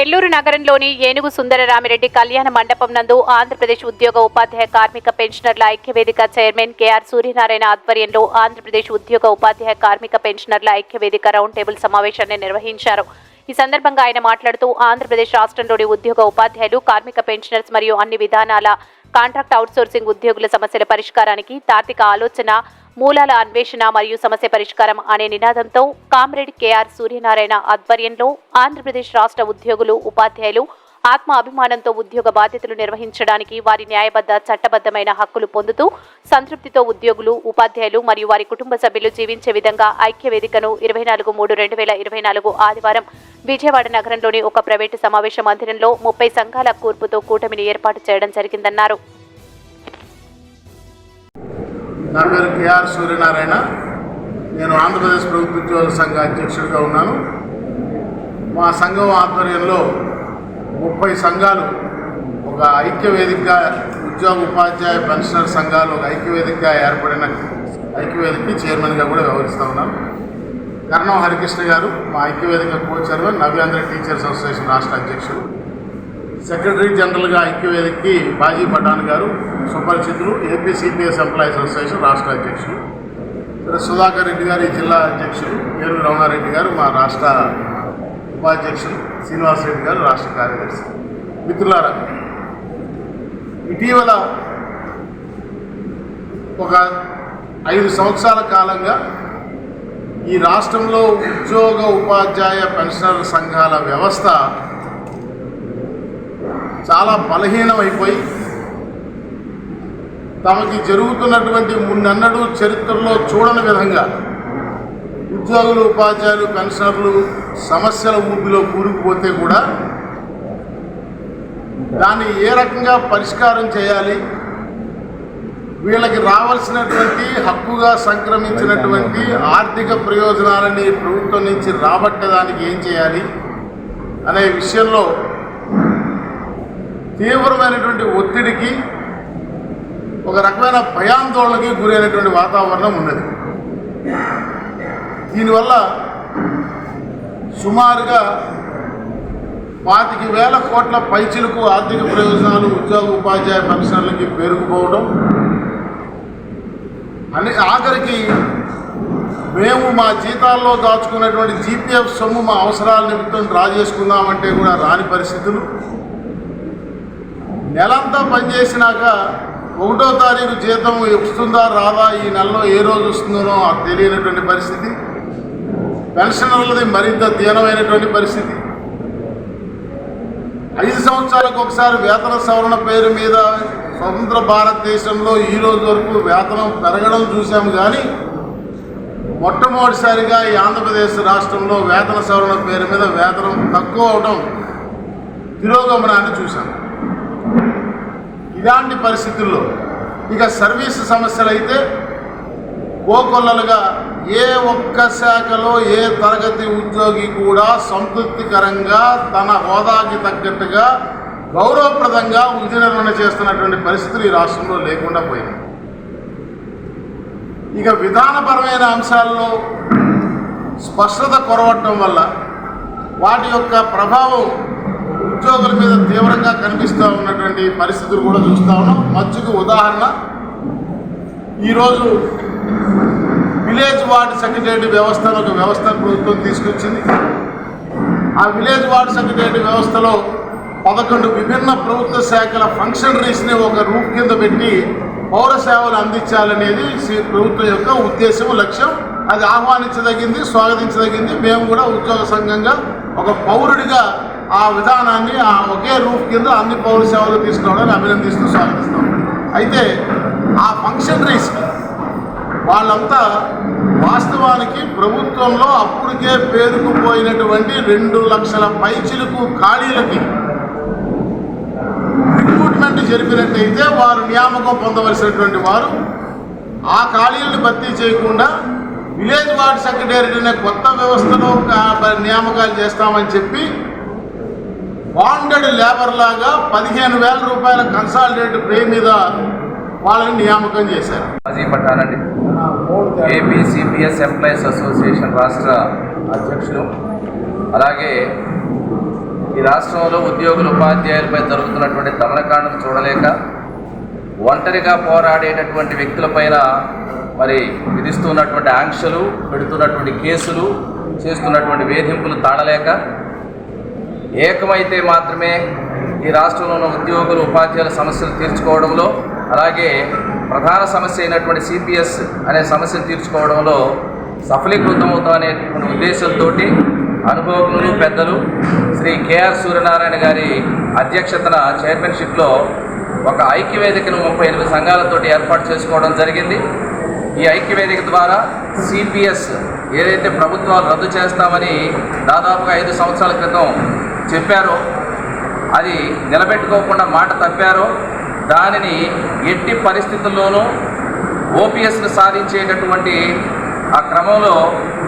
నెల్లూరు నగరంలోని ఏనుగు సుందరరామిరెడ్డి కళ్యాణ మండపం నందు ఆంధ్రప్రదేశ్ ఉద్యోగ ఉపాధ్యాయ కార్మిక పెన్షనర్ల ఐక్యవేదిక చైర్మన్ కెఆర్ సూర్యనారాయణ ఆధ్వర్యంలో ఆంధ్రప్రదేశ్ ఉద్యోగ ఉపాధ్యాయ కార్మిక పెన్షనర్ల ఐక్యవేదిక రౌండ్ టేబుల్ సమావేశాన్ని నిర్వహించారు. ఈ సందర్భంగా ఆయన మాట్లాడుతూ ఆంధ్రప్రదేశ్ రాష్ట్రంలోని ఉద్యోగ ఉపాధ్యాయులు, కార్మిక పెన్షనర్స్ మరియు అన్ని విధానాల కాంట్రాక్ట్ అవుట్సోర్సింగ్ ఉద్యోగుల సమస్యల పరిష్కారానికి తార్కిక ఆలోచన, మూలాల అన్వేషణ మరియు సమస్య పరిష్కారం అనే నినాదంతో కామ్రేడ్ కెఆర్ సూర్యనారాయణ ఆధ్వర్యంలో ఆంధ్రప్రదేశ్ రాష్ట్ర ఉద్యోగులు, ఉపాధ్యాయులు ఆత్మ అభిమానంతో ఉద్యోగ బాధ్యతలు నిర్వహించడానికి, వారి న్యాయబద్ధ చట్టబద్ధమైన హక్కులు పొందుతూ సంతృప్తితో ఉద్యోగులు, ఉపాధ్యాయులు మరియు వారి కుటుంబ సభ్యులు జీవించే విధంగా ఐక్యవేదికను 24/3/2024 ఆదివారం విజయవాడ నగరంలోని ఒక ప్రైవేటు సమావేశ మందిరంలో 30 సంఘాల కూర్పుతో కూటమిని ఏర్పాటు చేయడం జరిగిందన్నారు. నా పేరు కెఆర్ సూర్యనారాయణ. నేను ఆంధ్రప్రదేశ్ ప్రభుత్వ ఉద్యోగుల సంఘ అధ్యక్షుడిగా ఉన్నాను. మా సంఘం ఆధ్వర్యంలో 30 సంఘాలు ఒక ఐక్యవేదికగా, ఉద్యోగ ఉపాధ్యాయ పెన్షనర్ సంఘాలు ఒక ఐక్యవేదికగా ఏర్పడిన ఐక్యవేదికకి చైర్మన్గా కూడా వ్యవహరిస్తూ ఉన్నాను. కర్ణం హరికృష్ణ గారు మా ఐక్యవేదిక కో చైర్మన్, నవ్యాంధ్ర టీచర్స్ అసోసియేషన్ రాష్ట్ర అధ్యక్షుడు. సెక్రటరీ జనరల్గా ఐక్యవేదికకి బాజీ పఠాన్ గారు సుపరిచితులు, ఏపీ సిపిఎస్ ఎంప్లాయీస్ అసోసియేషన్ రాష్ట్ర అధ్యక్షులు. సుధాకర్ రెడ్డి గారు ఈ జిల్లా అధ్యక్షులు, ఏరు రమణారెడ్డి గారు మా రాష్ట్ర ఉపాధ్యక్షులు, శ్రీనివాస్ రెడ్డి గారు రాష్ట్ర కార్యదర్శి. మిత్రులారా, ఇటీవల ఒక 5 సంవత్సరాల కాలంగా ఈ రాష్ట్రంలో ఉద్యోగ ఉపాధ్యాయ పెన్షనర్ సంఘాల వ్యవస్థ చాలా బలహీనమైపోయి తమకి జరుగుతున్నటువంటి మున్నెన్నడూ చరిత్రలో చూడని విధంగా ఉద్యోగులు, ఉపాధ్యాయులు, పెన్షనర్లు సమస్యల ఊపిలో కూరుకుపోతే కూడా దాన్ని ఏ రకంగా పరిష్కారం చేయాలి, వీళ్ళకి రావాల్సినటువంటి హక్కుగా సంక్రమించినటువంటి ఆర్థిక ప్రయోజనాలని ప్రభుత్వం నుంచి రాబట్టడానికి ఏం చేయాలి అనే విషయంలో తీవ్రమైనటువంటి ఒత్తిడికి, ఒక రకమైన భయాందోళనకి గురైనటువంటి వాతావరణం ఉన్నది. దీనివల్ల సుమారుగా 25,000 కోట్ల పైచిలకు ఆర్థిక ప్రయోజనాలు ఉద్యోగ ఉపాధ్యాయ పెన్షనర్లకి పేరుకుపోవడం, ఆఖరికి మేము మా జీతాల్లో దాచుకున్నటువంటి జీపీఎఫ్ సొమ్ము మా అవసరాల నిమిత్తం డ్రా చేసుకుందామంటే కూడా రాని పరిస్థితులు, నెలంతా పనిచేసినాక 1వ తారీఖు జీతం వస్తుందా రాదా, ఈ నెలలో ఏ రోజు వస్తుందో తెలియనటువంటి పరిస్థితి, పెన్షనర్లది మరింత దీనమైనటువంటి పరిస్థితి. 5 సంవత్సరాలకు ఒకసారి వేతన సవరణ పేరు మీద స్వతంత్ర భారతదేశంలో ఈ రోజు వరకు వేతనం పెరగడం చూసాము, కానీ మొట్టమొదటిసారిగా ఈ ఆంధ్రప్రదేశ్ రాష్ట్రంలో వేతన సవరణ పేరు మీద వేతనం తక్కువ అవడం తిరోగమనాన్ని చూసాము. ఇలాంటి పరిస్థితుల్లో ఇక సర్వీసు సమస్యలు అయితే కోకొల్లలుగా ఏ ఒక్క శాఖలో ఏ తరగతి ఉద్యోగి కూడా సంతృప్తికరంగా తన హోదాకి తగ్గట్టుగా గౌరవప్రదంగా విధి నిర్వహణ చేస్తున్నటువంటి పరిస్థితులు ఈ రాష్ట్రంలో లేకుండా పోయింది. ఇక విధానపరమైన అంశాల్లో స్పష్టత కొరవటం వల్ల వాటి యొక్క ప్రభావం ఉద్యోగుల మీద తీవ్రంగా కనిపిస్తూ ఉన్నటువంటి పరిస్థితులు కూడా చూస్తూ ఉన్నాం. మచ్చుకు ఉదాహరణ, ఈరోజు విలేజ్ వార్డ్ సెక్రటరీ వ్యవస్థను ఒక వ్యవస్థ ప్రభుత్వం తీసుకొచ్చింది. ఆ విలేజ్ వార్డ్ సెక్రటరీ వ్యవస్థలో 11 విభిన్న ప్రభుత్వ శాఖల ఫంక్షనరీస్ని ఒక రూప్ కింద పెట్టి పౌర సేవలు అందించాలనేది ప్రభుత్వం యొక్క ఉద్దేశం, లక్ష్యం. అది ఆహ్వానించదగింది, స్వాగతించదగింది. మేము కూడా ఉద్యోగ సంఘంగా ఒక పౌరుడిగా ఆ విధానాన్ని ఆ ఒకే రూఫ్ కింద అన్ని పౌర సేవలు తీసుకోవడానికి అభినందిస్తూ స్వాగతిస్తాం. అయితే ఆ ఫంక్షనరీస్ వాళ్ళంతా వాస్తవానికి ప్రభుత్వంలో అప్పటికే పేరుకుపోయినటువంటి 2 లక్షల పైచిలకు ఖాళీలకి రిక్రూట్మెంట్ జరిపినట్టయితే వారు నియామకం పొందవలసినటువంటి వారు ఆ ఖాళీలను భర్తీ చేయకుండా విలేజ్ వార్డ్ సెక్రటరీ అనే కొత్త వ్యవస్థలో నియామకాలు చేస్తామని చెప్పి బాండెడ్ లేబర్ లాగా 15,000 రూపాయల కన్సాలిడేట్ పే మీద వాళ్ళని నియామకం చేశారు. బాజీ పఠాన్ అండి, ఏపీ సిపిఎస్ ఎంప్లాయీస్ అసోసియేషన్ రాష్ట్ర అధ్యక్షులు. అలాగే ఈ రాష్ట్రంలో ఉద్యోగుల ఉపాధ్యాయులపై జరుగుతున్నటువంటి దమనకాండను చూడలేక ఒంటరిగా పోరాడేటటువంటి వ్యక్తులపైన మరి విధిస్తున్నటువంటి ఆంక్షలు, పెడుతున్నటువంటి కేసులు, చేస్తున్నటువంటి వేధింపులు తాళలేక ఏకమైతే మాత్రమే ఈ రాష్ట్రంలో ఉన్న ఉద్యోగులు ఉపాధ్యాయుల సమస్యలు తీర్చుకోవడంలో, అలాగే ప్రధాన సమస్య అయినటువంటి సిపిఎస్ అనే సమస్యను తీర్చుకోవడంలో సఫలీకృతమవుతాం అనేటువంటి ఉద్దేశంతో అనుభవజ్ఞులు పెద్దలు శ్రీ కేఆర్ సూర్యనారాయణ గారి అధ్యక్షతన చైర్మన్షిప్లో ఒక ఐక్యవేదికను 38 సంఘాలతో ఏర్పాటు చేసుకోవడం జరిగింది. ఈ ఐక్యవేదిక ద్వారా సిపిఎస్ ఏదైతే ప్రభుత్వాలు రద్దు చేస్తామని దాదాపుగా 5 సంవత్సరాల క్రితం చెప్పారో, అది నిలబెట్టుకోకుండా మాట తప్పారో, దానిని ఎట్టి పరిస్థితుల్లోనూ ఓపీఎస్ను సాధించేటటువంటి ఆ క్రమంలో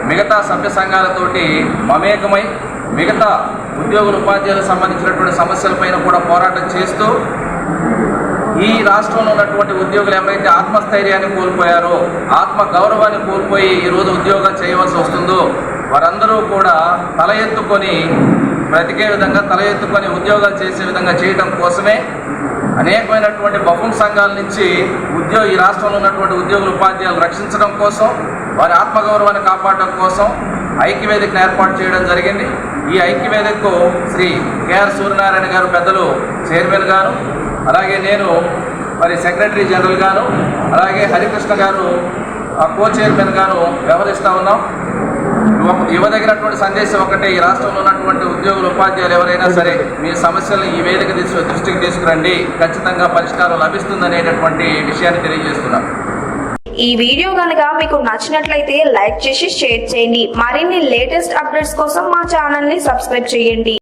మిగతా సభ్య సంఘాలతోటి మమేకమై మిగతా ఉద్యోగుల ఉపాధ్యాయులకు సంబంధించినటువంటి సమస్యలపైన కూడా పోరాటం చేస్తూ ఈ రాష్ట్రంలో ఉన్నటువంటి ఉద్యోగులు ఎవరైతే ఆత్మస్థైర్యాన్ని కోల్పోయారో, ఆత్మ గౌరవాన్ని కోల్పోయి ఈరోజు ఉద్యోగాలు చేయవలసి వస్తుందో వారందరూ కూడా తల ఎత్తుకొని బ్రతికే విధంగా, తల ఎత్తుకొని ఉద్యోగాలు చేసే విధంగా చేయడం కోసమే అనేకమైనటువంటి బఫూన్ సంఘాల నుంచి ఈ రాష్ట్రంలో ఉన్నటువంటి ఉద్యోగుల ఉపాధ్యాయులు రక్షించడం కోసం, వారి ఆత్మగౌరవాన్ని కాపాడడం కోసం ఐక్యవేదికను ఏర్పాటు చేయడం జరిగింది. ఈ ఐక్యవేదికకు శ్రీ కేఆర్ సూర్యనారాయణ గారు పెద్దలు చైర్మన్ గాను, అలాగే నేను మరి సెక్రటరీ జనరల్ గాను, అలాగే హరికృష్ణ గారు కో చైర్మన్ గాను వ్యవహరిస్తూ ఉన్నాం. ఇవ్వదగినటువంటి సందేశం ఒకటే, ఈ రాష్ట్రంలో ఉన్నటువంటి ఉద్యోగుల ఉపాధ్యాయులు ఎవరైనా సరే మీ సమస్యలను ఈ వేదిక దృష్టికి తీసుకురండి, ఖచ్చితంగా పరిష్కారం లభిస్తుందనేటటువంటి విషయాన్ని తెలియజేస్తున్నాం. ఈ వీడియో కనుక మీకు నచ్చినట్లయితే లైక్ చేసి షేర్ చేయండి. మరిన్ని లేటెస్ట్ అప్డేట్స్ కోసం మా ఛానల్ ని సబ్స్క్రైబ్ చేయండి.